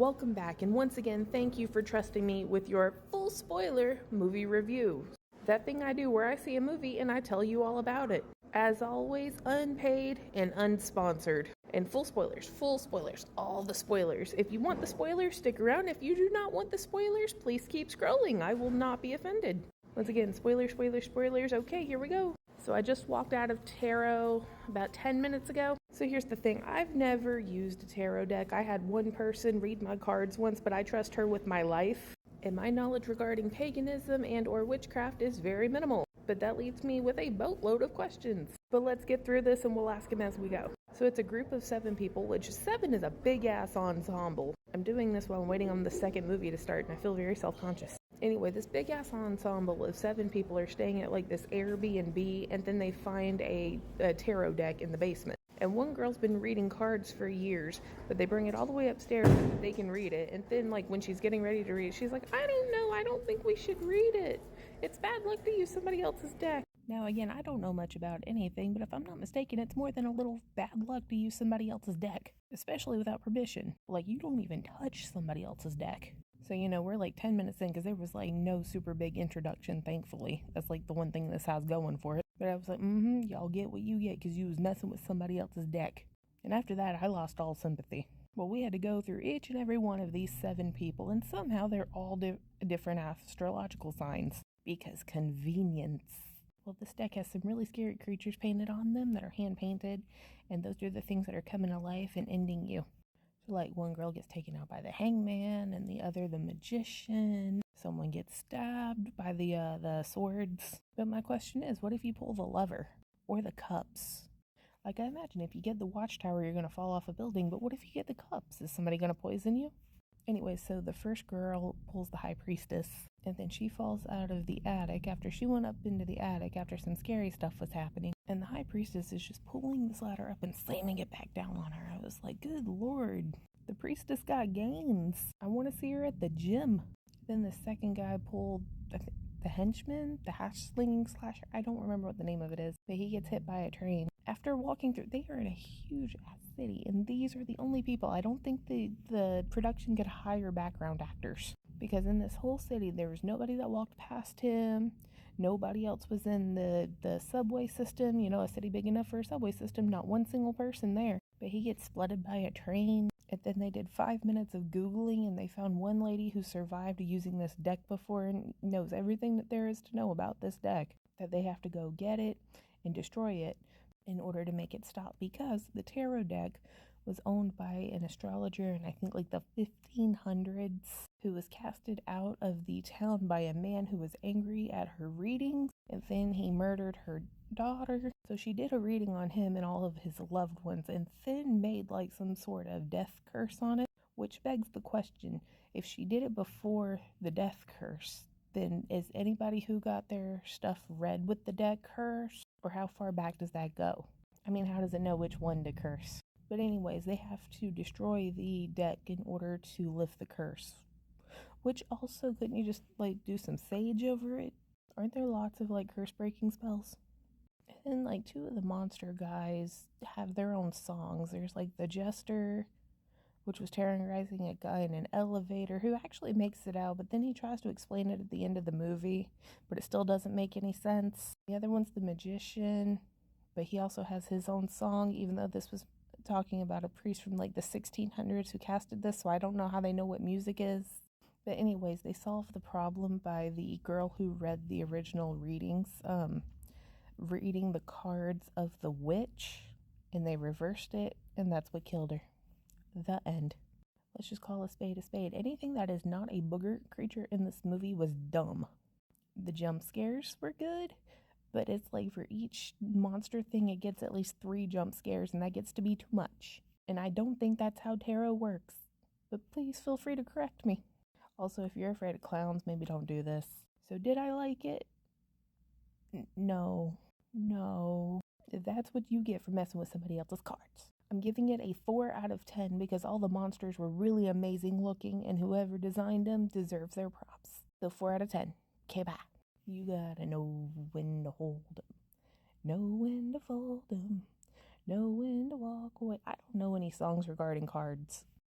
Welcome back, and once again, thank you for trusting me with your full spoiler movie review. That thing I do where I see a movie and I tell you all about it. As always, unpaid and unsponsored. And full spoilers, all the spoilers. If you want the spoilers, stick around. If you do not want the spoilers, please keep scrolling. I will not be offended. Once again, spoilers. Okay, here we go. So I just walked out of tarot about 10 minutes ago. So here's the thing. I've never used a tarot deck. I had one person read my cards once, but I trust her with my life. And my knowledge regarding paganism and or witchcraft is very minimal. But that leaves me with a boatload of questions. But let's get through this and we'll ask them as we go. So it's a group of 7 people, which 7 is a big-ass ensemble. I'm doing this while I'm waiting on the second movie to start, and I feel very self-conscious. Anyway, this big-ass ensemble of 7 people are staying at like this Airbnb, and then they find a tarot deck in the basement. And one girl's been reading cards for years, but they bring it all the way upstairs so that they can read it. And then, like, when she's getting ready to read it, she's like, I don't know, I don't think we should read it. It's bad luck to use somebody else's deck. Now, again, I don't know much about anything, but if I'm not mistaken, it's more than a little bad luck to use somebody else's deck, especially without permission. Like, you don't even touch somebody else's deck. So, we're like 10 minutes in because there was like no super big introduction, thankfully. That's like the one thing this has going for it. But I was like, y'all get what you get because you was messing with somebody else's deck. And after that, I lost all sympathy. Well, we had to go through each and every one of these 7 people, and somehow they're all different astrological signs. Because convenience. Well, this deck has some really scary creatures painted on them that are hand-painted, and those are the things that are coming to life and ending you. So, like, one girl gets taken out by the hangman, and the other the magician. Someone gets stabbed by the swords. But my question is, what if you pull the lever? Or the cups? Like, I imagine if you get the watchtower, you're going to fall off a building, but what if you get the cups? Is somebody going to poison you? Anyway, so the first girl pulls the high priestess, and then she falls out of the attic after she went up into the attic after some scary stuff was happening. And the high priestess is just pulling this ladder up and slamming it back down on her. I was like, good lord, the priestess got gains. I want to see her at the gym. Then the second guy pulled the henchman, the hash-slinging slasher. I don't remember what the name of it is, but he gets hit by a train. After walking through, they are in a huge city, and these are the only people. I don't think the production could hire background actors, because in this whole city there was nobody that walked past him. Nobody else was in the subway system, a city big enough for a subway system. Not one single person there. But he gets flooded by a train. And then they did 5 minutes of Googling, and they found one lady who survived using this deck before and knows everything that there is to know about this deck, that they have to go get it and destroy it in order to make it stop, because the tarot deck was owned by an astrologer in I think like the 1500s who was casted out of the town by a man who was angry at her readings, and then he murdered her daughter. So she did a reading on him and all of his loved ones, and then made like some sort of death curse on it, which begs the question, if she did it before the death curse, then is anybody who got their stuff read with the death curse? Or how far back does that go? I mean, how does it know which one to curse? But anyways, they have to destroy the deck in order to lift the curse. Which also, couldn't you just like do some sage over it? Aren't there lots of like curse breaking spells? And then like 2 of the monster guys have their own songs. There's like the Jester, which was terrorizing a guy in an elevator who actually makes it out, but then he tries to explain it at the end of the movie, but it still doesn't make any sense. The other one's the magician, but he also has his own song, even though this was talking about a priest from like the 1600s who casted this, so I don't know how they know what music is. But anyways, they solved the problem by the girl who read the original readings, reading the cards of the witch, and they reversed it, and that's what killed her. The end. Let's just call a spade a spade. Anything that is not a booger creature in this movie was dumb. The jump scares were good, but it's like for each monster thing it gets at least 3 jump scares, and that gets to be too much. And I don't think that's how tarot works. But please feel free to correct me. Also, if you're afraid of clowns, maybe don't do this. So did I like it? No. That's what you get for messing with somebody else's cards. I'm giving it a 4 out of 10 because all the monsters were really amazing looking, and whoever designed them deserves their props. So 4 out of 10. Okay, bye. You gotta know when to hold 'em, know when to fold 'em, know when to walk away. I don't know any songs regarding cards.